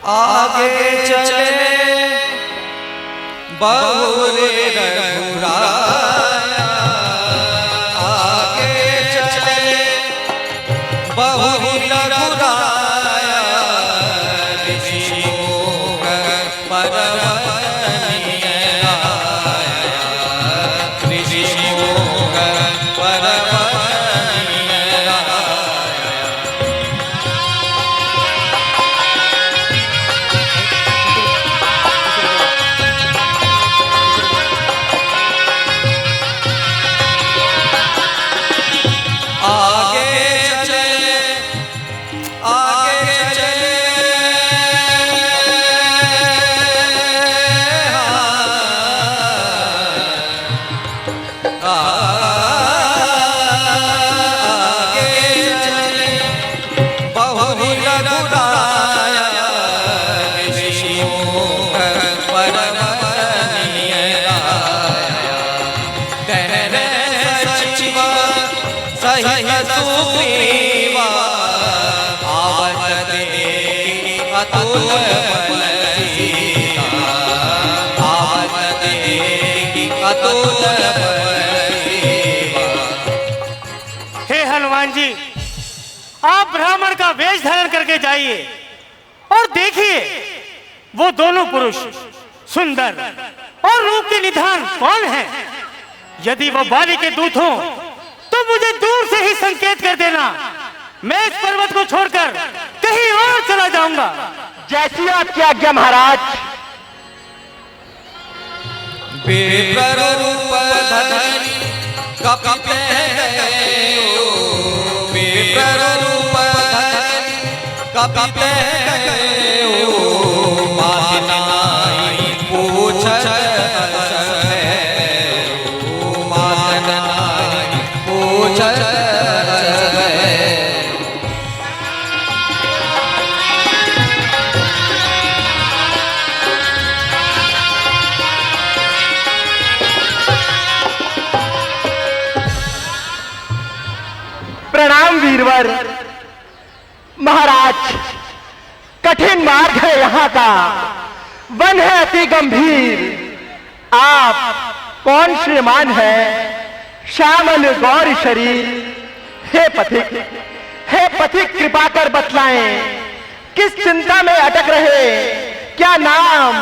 आगे चले बहुरे रघुराया, आगे चले बहुरे रघुराया, ऋषि मुख परवनिय आया, ऋषि मुख परवनिय आया। हे हनुमान जी, आप ब्राह्मण का वेश धारण करके जाइए और देखिए वो दोनों पुरुष सुंदर और रूप के निधान कौन है। यदि वो बाली के दूत हो तो मुझे दूर से ही संकेत कर देना, मैं इस पर्वत को छोड़कर कहीं और चला जाऊंगा। जैसी आपकी आज्ञा महाराज। विप्ररूप धरि कपिते गयो, विप्ररूप धरि कपिते गयो, मातनाई पूछत है, मातनाई पूछत है। प्रणाम वीरवर। महाराज, कठिन मार्ग है यहाँ का, वन है अति गंभीर। आप कौन श्रीमान है, श्यामल गौर शरीर। हे पथिक कृपा कर बतलाएं, किस चिंता में अटक रहे, क्या नाम,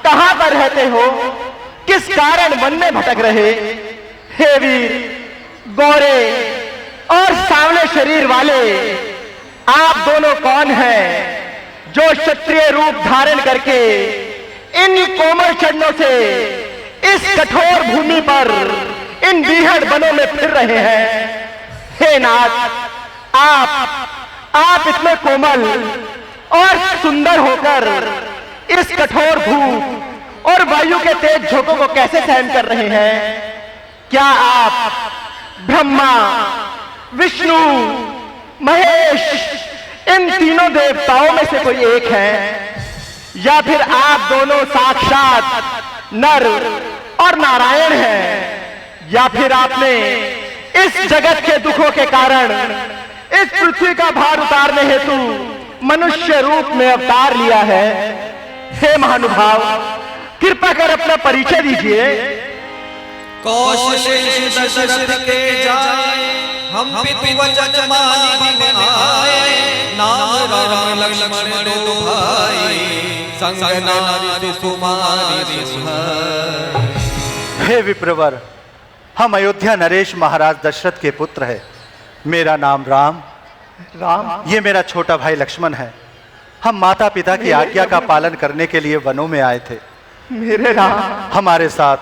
कहां पर रहते हो, किस कारण मन में भटक रहे। हे वीर, गौरे और सामने शरीर वाले, आप दोनों कौन हैं जो क्षत्रिय रूप धारण करके इन कोमल चरणों से इस कठोर भूमि पर इन बीहड़ वनों में फिर रहे हैं। हे नाथ, आप इतने कोमल और सुंदर होकर इस कठोर धूप और वायु के तेज झोंकों को कैसे सहन कर रहे हैं। क्या आप ब्रह्मा, विष्णु, महेश, इन तीनों देवताओं में से कोई एक है, या फिर आप दोनों साक्षात नर और नारायण हैं, या फिर आपने इस जगत के दुखों के कारण इस पृथ्वी का भार उतारने हेतु मनुष्य रूप में अवतार लिया है। हे महानुभाव, कृपा कर अपना परिचय दीजिए। कौशल दशरथ के जाए, हम पितु वचन मानि मन आए, नाम राम लक्ष्मण दो भाई, संग नारी सुकुमारी सुहाई। हे विप्रवर, हम अयोध्या नरेश महाराज दशरथ के पुत्र हैं। मेरा नाम राम, ये मेरा छोटा भाई लक्ष्मण है। हम माता पिता की आज्ञा का पालन करने के लिए वनों में आए थे। मेरे राम, हमारे साथ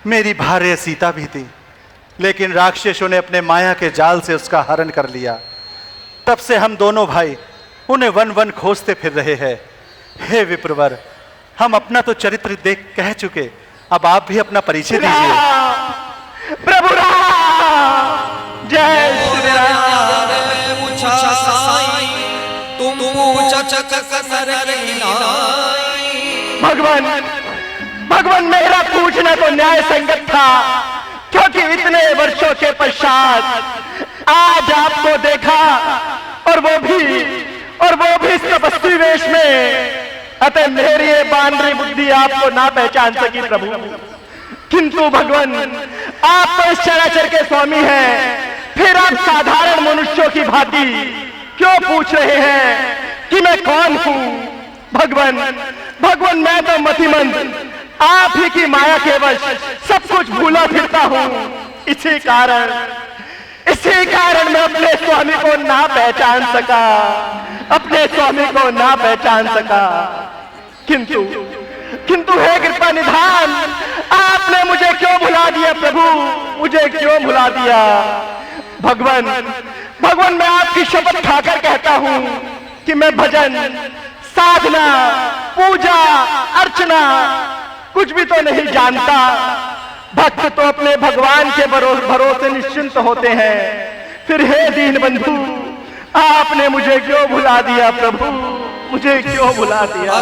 मेरी भार्य सीता भी थी, लेकिन राक्षसों ने अपने माया के जाल से उसका हरण कर लिया। तब से हम दोनों भाई उन्हें वन वन खोजते फिर रहे हैं। हे विप्रवर, हम अपना तो चरित्र देख कह चुके, अब आप भी अपना परिचय दीजिए। प्रभु राम, जय श्री राम। भगवान, मेरा पूछना तो न्याय संगत था, क्योंकि इतने वर्षों के पश्चात आज आपको देखा, और वो भी इस तपस्वी वेश में, अतः मेरी ये बानरी बुद्धि आपको ना पहचान सकी प्रभु। किंतु भगवान, आप तो इस चराचर के स्वामी हैं, फिर आप साधारण मनुष्यों की भांति क्यों पूछ रहे हैं कि मैं कौन हूं? भगवान, भगवान, मैं तो मतिमंद, आप ही की माया के वश सब कुछ भूला फिरता हूं। इसी कारण मैं अपने स्वामी को ना पहचान सका, अपने स्वामी को ना पहचान सका। किंतु हे कृपा निधान, आपने मुझे क्यों भुला दिया प्रभु? मुझे क्यों भुला दिया? भगवान, मैं आपकी शपथ खाकर कहता हूं कि मैं भजन, साधना, पूजा, अर्चना कुछ भी तो नहीं जानता। भक्त तो अपने भगवान के भरोसे निश्चिंत होते हैं। फिर हे दीन बंधु, आपने मुझे क्यों भुला दिया प्रभु? मुझे क्यों भुला दिया?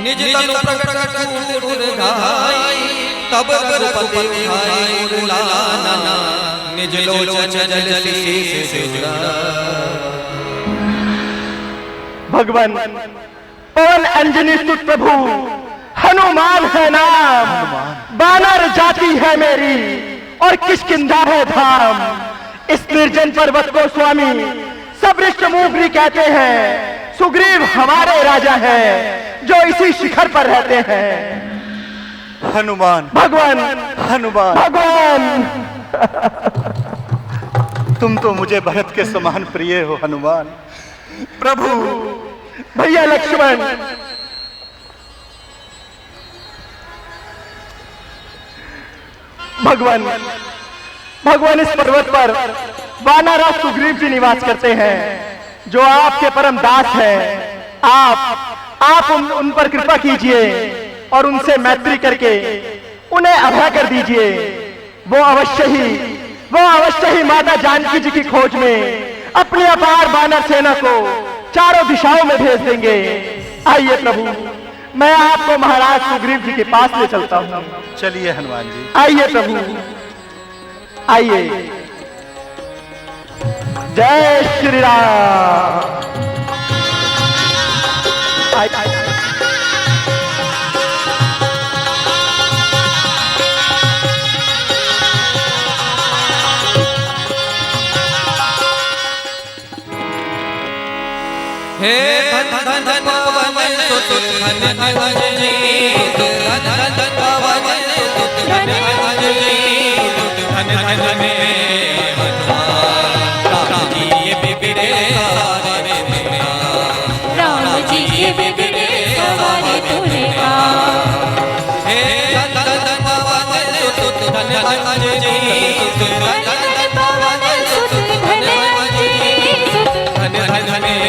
निज तनु प्रकट गाई, तब रघुपति भाई लाना, निज लोचन जल से जुड़ा। भगवान, पवन अंजनी स्तुत प्रभु, हनुमान है नाम, बानर जाति है मेरी और किष्किंधा है धाम। इस निर्जन पर्वत को स्वामी सब ऋषमुग्री कहते हैं। सुग्रीव हमारे राजा हैं जो इसी शिखर पर रहते हैं। हनुमान, भगवान, हनुमान, भगवान, तुम तो मुझे भरत के समान प्रिय हो हनुमान। प्रभु, भैया लक्ष्मण, भगवान, इस पर्वत पर वानरराज सुग्रीव जी निवास करते हैं जो आपके परम दास हैं। आप उन पर कृपा कीजिए और उनसे मैत्री करके उन्हें अभय कर दीजिए। वो अवश्य ही माता जानकी जी की खोज में अपनी अपार वानर सेना को चारों दिशाओं में भेज देंगे। आइए प्रभु, मैं आपको महाराज सुग्रीव जी के पास ले चलता हूँ। चलिए हनुमान जी। आइए प्रभु, आइए। जय श्री राम। हे धन धन पवन सुत धन अंजनी, धन धन पवन सुत धन अंजनी, धन धन में हनुमान। राम जी ये बिगड़े सवारे तेरे, राम जी ये बिगड़े सवारे तोरे का। हे धन धन पवन सुत धन अंजनी, धन धन पवन सुत धन अंजनी, धन धन में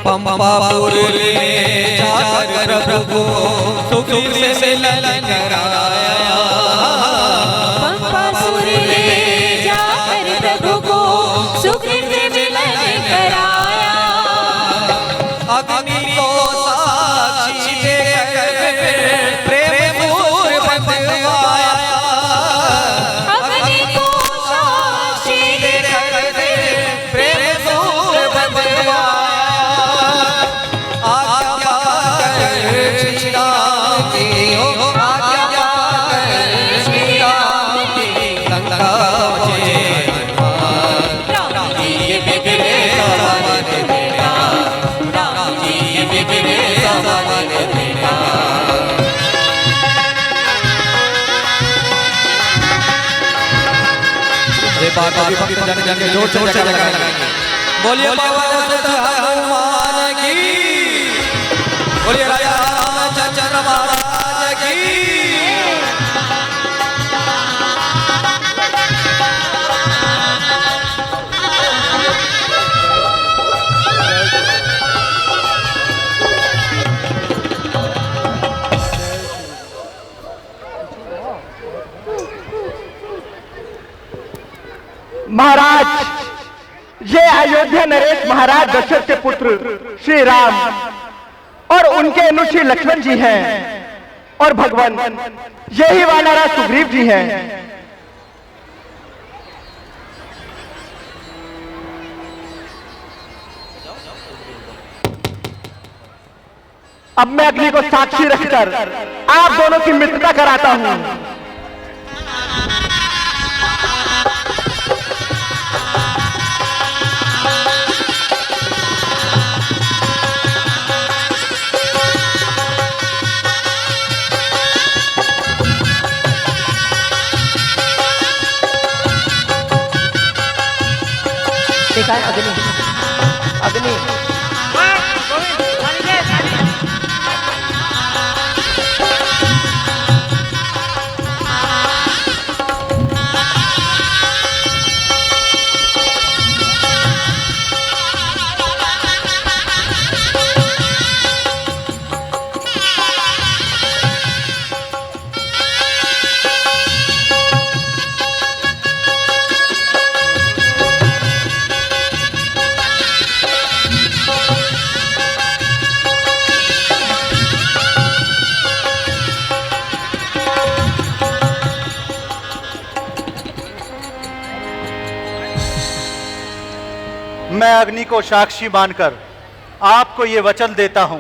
पंपापुर ले जाकर प्रभु सुग्रीव से ललन कराया। पंपापुर ले जाकर प्रभु को सुग्रीव से मिलन कराया। अग्नि को साक्षी देकर प्रेम पूर बंधवाया। अग्नि को साक्षी देकर प्रेम पूर बंधवाया। आज्ञा कर श्री राम की, आज्ञा बार बार भक्त जन के जोर से जयकार लगाएंगे। बोलिए पवन सुत हनुमान की, बोलिए राजा रामचंद्र महाराज की। महाराज, ये अयोध्या नरेश महाराज दशरथ के पुत्र श्री राम और उनके अनुश्री लक्ष्मण जी हैं और भगवान यही वानरा सुग्रीव जी हैं। अब मैं अग्नि को साक्षी रखकर आप दोनों की मित्रता कराता हूं। अग्नि अग्नि मैं अग्नि को साक्षी मानकर आपको ये वचन देता हूं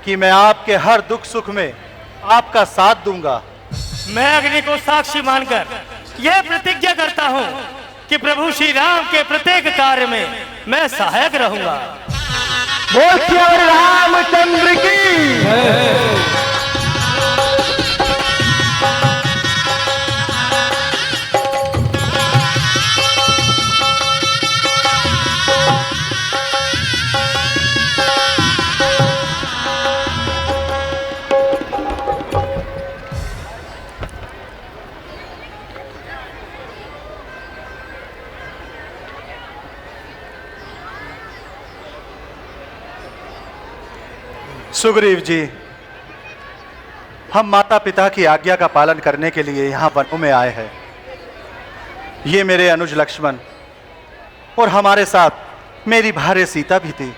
कि मैं आपके हर दुख सुख में आपका साथ दूंगा। मैं अग्नि को साक्षी मानकर यह प्रतिज्ञा करता हूं कि प्रभु श्री राम के प्रत्येक कार्य में मैं सहायक रहूंगा। बोल श्री रामचंद्र की। सुग्रीव जी, हम माता पिता की आज्ञा का पालन करने के लिए यहाँ वनों में आए हैं। ये मेरे अनुज लक्ष्मण और हमारे साथ मेरी भार्य सीता भी थी,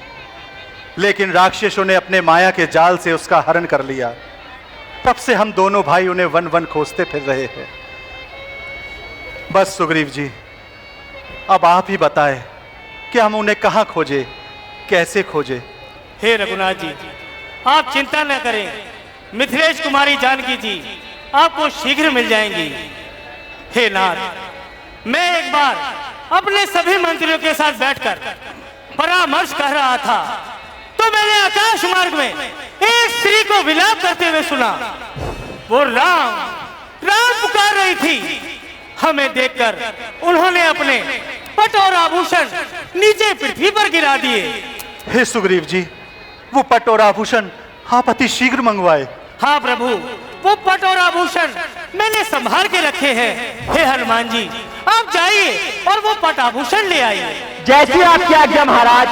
लेकिन राक्षसों ने अपने माया के जाल से उसका हरण कर लिया। तब से हम दोनों भाई उन्हें वन वन खोजते फिर रहे हैं। बस सुग्रीव जी, अब आप ही बताएं कि हम उन्हें कहाँ खोजे, कैसे खोजे। हे रघुनाथ जी, आप चिंता न करें, मिथिलेश कुमारी जानकी जी आपको शीघ्र मिल जाएंगी। हे नाथ, मैं एक बार अपने सभी मंत्रियों के साथ बैठकर परामर्श कर रहा था तो मैंने आकाश मार्ग में एक स्त्री को विलाप करते हुए सुना। वो राम राम पुकार रही थी। हमें देखकर उन्होंने अपने पट और आभूषण नीचे पृथ्वी पर गिरा दिए। हे सुग्रीव जी, वो पट और आभूषण आप अति शीघ्र मंगवाए। हाँ प्रभु, वो पट और आभूषण मैंने संभाल के रखे हैं। हे हनुमान जी, आप जाइए और वो पट आभूषण ले आइए। जैसी आपकी आज्ञा महाराज।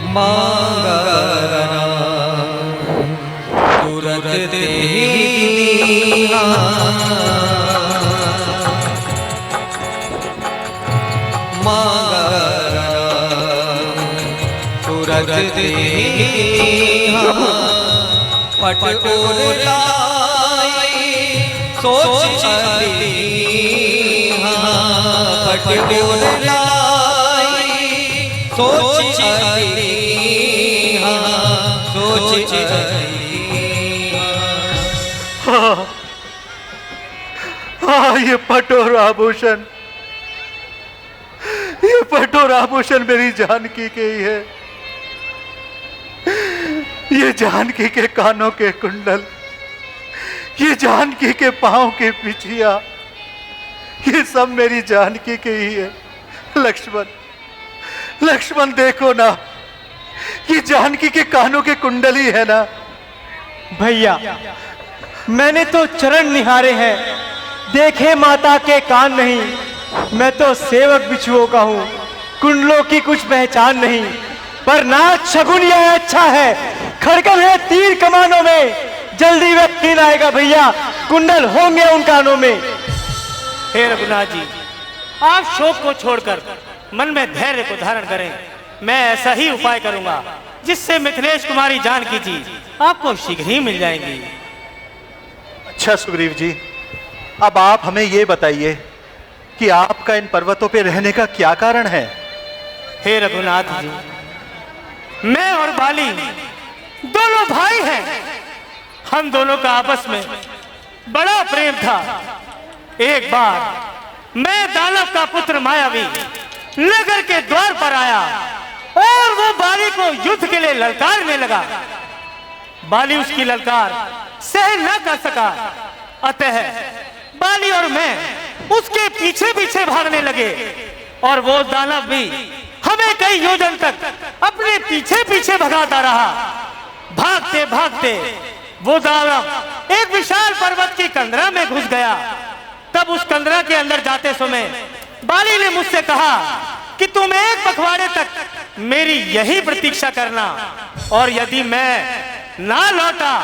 मांगना तुरत दीना, मांगना तुरत दीना, पट और लाई सोच दीना, पट और लाई सोच दीना, सोच ये पट और आभूषण, ये पट और आभूषण मेरी जानकी के ही है। ये जानकी के कानों के कुंडल, ये जानकी के पांव की पिछिया, ये सब मेरी जानकी के ही है। लक्ष्मण, लक्ष्मण देखो ना, ये जानकी के कानों के कुंडल ही है ना। भैया, मैंने तो चरण निहारे हैं, देखे माता के कान नहीं। मैं तो सेवक बिच्छुओं का हूँ, कुंडलों की कुछ पहचान नहीं। पर नाथ शगुन यह अच्छा है, खड़गम है तीर कमानों में, जल्दी वह दिन आएगा भैया, कुंडल होंगे उन कानों में। हे रघुनाथ जी, आप शोक को छोड़कर मन में धैर्य को धारण करें। मैं ऐसा ही उपाय करूंगा जिससे मिथिलेश कुमारी जानकी जी आपको शीघ्र ही मिल जाएंगी। अच्छा सुग्रीव जी, अब आप हमें ये बताइए कि आपका इन पर्वतों पे रहने का क्या कारण है? हे रघुनाथ जी, मैं और बाली दोनों भाई हैं। हम दोनों का आपस में बड़ा प्रेम था। एक बार मैं दानव का पुत्र मायावी नगर के द्वार पर आया और वो बाली को युद्ध के लिए ललकारने लगा। बाली उसकी ललकार सहन न कर सका, अतः बाली और मैं उसके पीछे पीछे भागने लगे और वो दानव भी हमें कई योजन तक अपने पीछे पीछे भगाता रहा। भागते भागते वो दानव एक विशाल पर्वत की कंदरा में घुस गया। तब उस कंदरा के अंदर जाते समय बाली ने मुझसे कहा कि तुम एक पखवाड़े तक मेरी यही प्रतीक्षा करना, और यदि मैं ना लौटा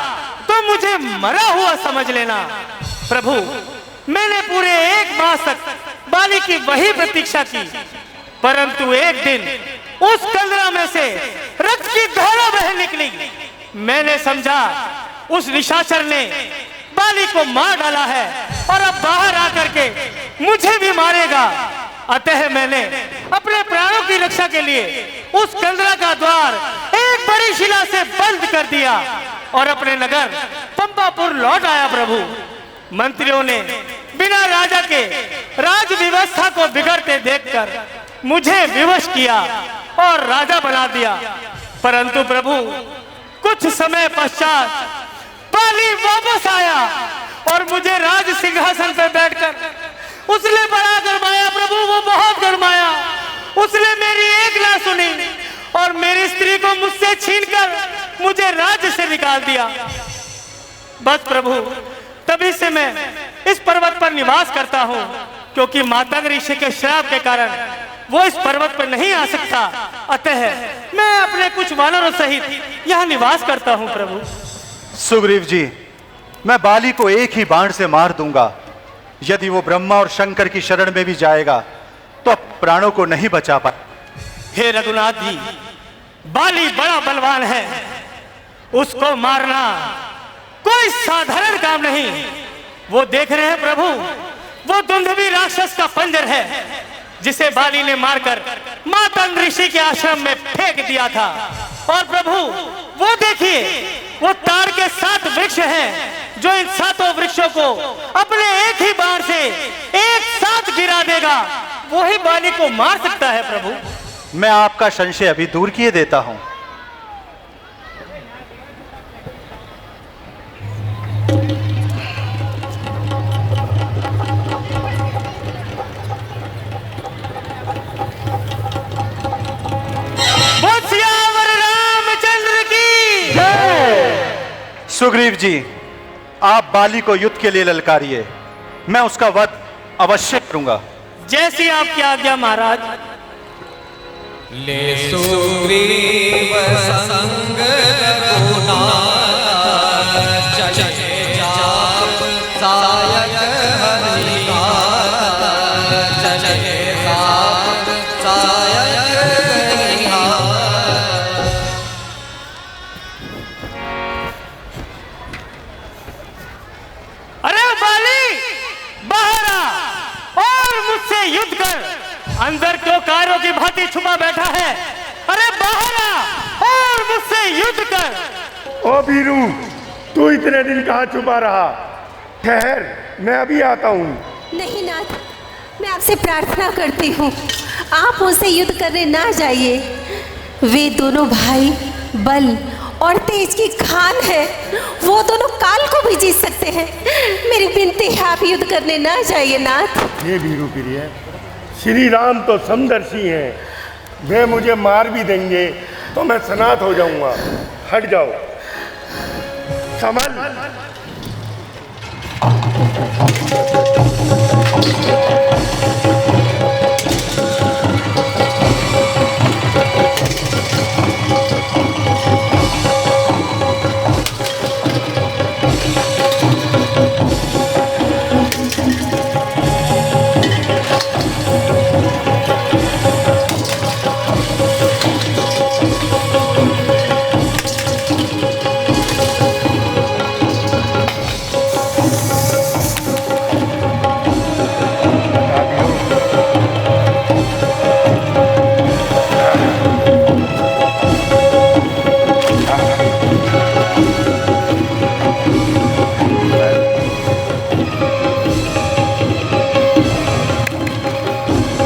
तो मुझे मरा हुआ समझ लेना। प्रभु, मैंने पूरे 1 मास तक बाली की वही प्रतीक्षा की, परंतु एक दिन उस कंदरा में से रक्त की धारा बह निकली। मैंने समझा उस निशाचर ने बाली को मार डाला है और अब बाहर आकर के मुझे भी मारेगा। अतः मैंने अपने प्राणों की रक्षा के लिए उस कंदरा का द्वार एक बड़ी शिला से बंद कर दिया और अपने नगर पंपापुर लौट आया। प्रभु, मंत्रियों ने बिना राजा के राज व्यवस्था को बिगड़ते देखकर मुझे विवश किया और राजा बना दिया। परंतु प्रभु, कुछ समय पश्चात बाली वापस आया और मुझे राज सिंहासन पर बैठकर उसने बड़ा गरमाया। प्रभु, वो बहुत गरमाया। उसने मेरी एक ना सुनी और मेरी स्त्री को मुझसे छीनकर मुझे राज्य से निकाल दिया। बस प्रभु, तभी से मैं इस पर्वत पर निवास करता हूँ, क्योंकि मातंग ऋषि के श्राप के कारण वो इस पर्वत पर नहीं आ सकता। अतः मैं अपने कुछ वानरों सहित यहाँ निवास करता हूँ। प्रभु सुग्रीव जी, मैं बाली को एक ही बाण से मार दूंगा। यदि वो ब्रह्मा और शंकर की शरण में भी जाएगा तो अब प्राणों को नहीं बचा पाए। हे रघुनाथ जी, बाली बड़ा बलवान है, उसको मारना कोई साधारण काम नहीं। वो देख रहे हैं प्रभु, वो दुंदुभी राक्षस का पंजर है जिसे बाली ने मारकर मातंग ऋषि के आश्रम में फेंक दिया था। और प्रभु, वो देखिए, वो ताड़ के 7 वृक्ष हैं जो इन 7 वृक्षों को अपने एक ही बाण से एक साथ गिरा देगा। वो ही बाली को मार सकता है। प्रभु, मैं आपका संशय अभी दूर किए देता हूं। सुग्रीव जी, आप बाली को युद्ध के लिए ललकारिए, मैं उसका वध अवश्य करूंगा। जैसी आपकी आज्ञा महाराज। ले सुग्रीव संग चले जाप सायक हरिनाथ, चले जाप सायक हरिनाथ। अरे बाली, बाहर आ और मुझसे युद्ध कर। अंदर क्यों कायरों की भांति छुपा बैठा है? अरे बाहर आ और मुझसे युद्ध कर। ओ बीरू, तू इतने दिन कहाँ छुपा रहा? ठहर, मैं अभी आता हूँ। नहीं नाथ, मैं आपसे प्रार्थना करती हूँ, आप उनसे युद्ध करने ना जाइए। वे दोनों भाई बल और तेज की खान है, वो दोनों काल को भी जीत सकते हैं। मेरी विनती है आप युद्ध करने ना जाइए नाथ। ये वीरू प्रिय, श्री राम तो समदर्शी हैं, वे मुझे मार भी देंगे तो मैं सनाथ हो जाऊंगा। हट जाओ, संभल।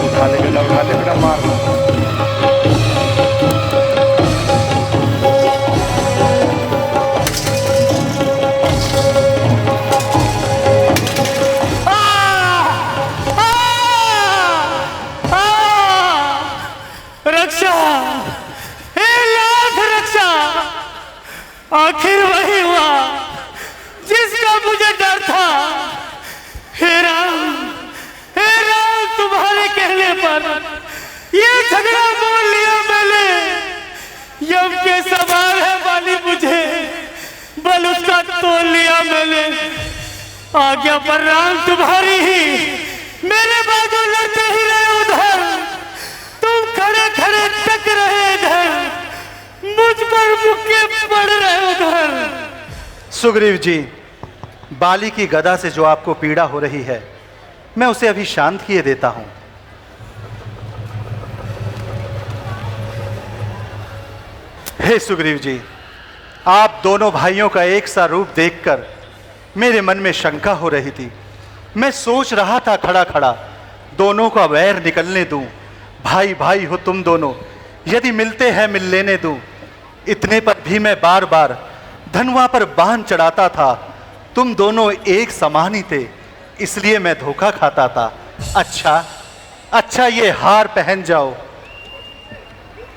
उठा ले बेटा, मार। रक्षा, हे लाख रक्षा, आखिर वही हुआ जिसका मुझे डर था। हे राम, तुम्हारे कहने पर ये झगड़ा बोल लिया मैंने। यम के सवार है वाली मुझे, बल उसका तोल लिया मैंने। आज्ञा पर राम तुम्हारी ही, मेरे बाजू लड़ते ही रहे उधर, तुम खड़े खड़े तक रहे इधर, मुझ पर मुक्के पड़ रहे उधर। सुग्रीव जी, बाली की गदा से जो आपको पीड़ा हो रही है, मैं उसे अभी शांत किए देता हूं। हे सुग्रीव जी, आप दोनों भाइयों का एक सा रूप देखकर मेरे मन में शंका हो रही थी। मैं सोच रहा था खड़ा खड़ा दोनों का वैर निकलने दूं। भाई भाई हो तुम दोनों, यदि मिलते हैं मिल लेने दूं। इतने पर भी मैं बार बार धनुआ पर बाण चढ़ाता था। तुम दोनों एक समान ही थे, इसलिए मैं धोखा खाता था। अच्छा, ये हार पहन जाओ।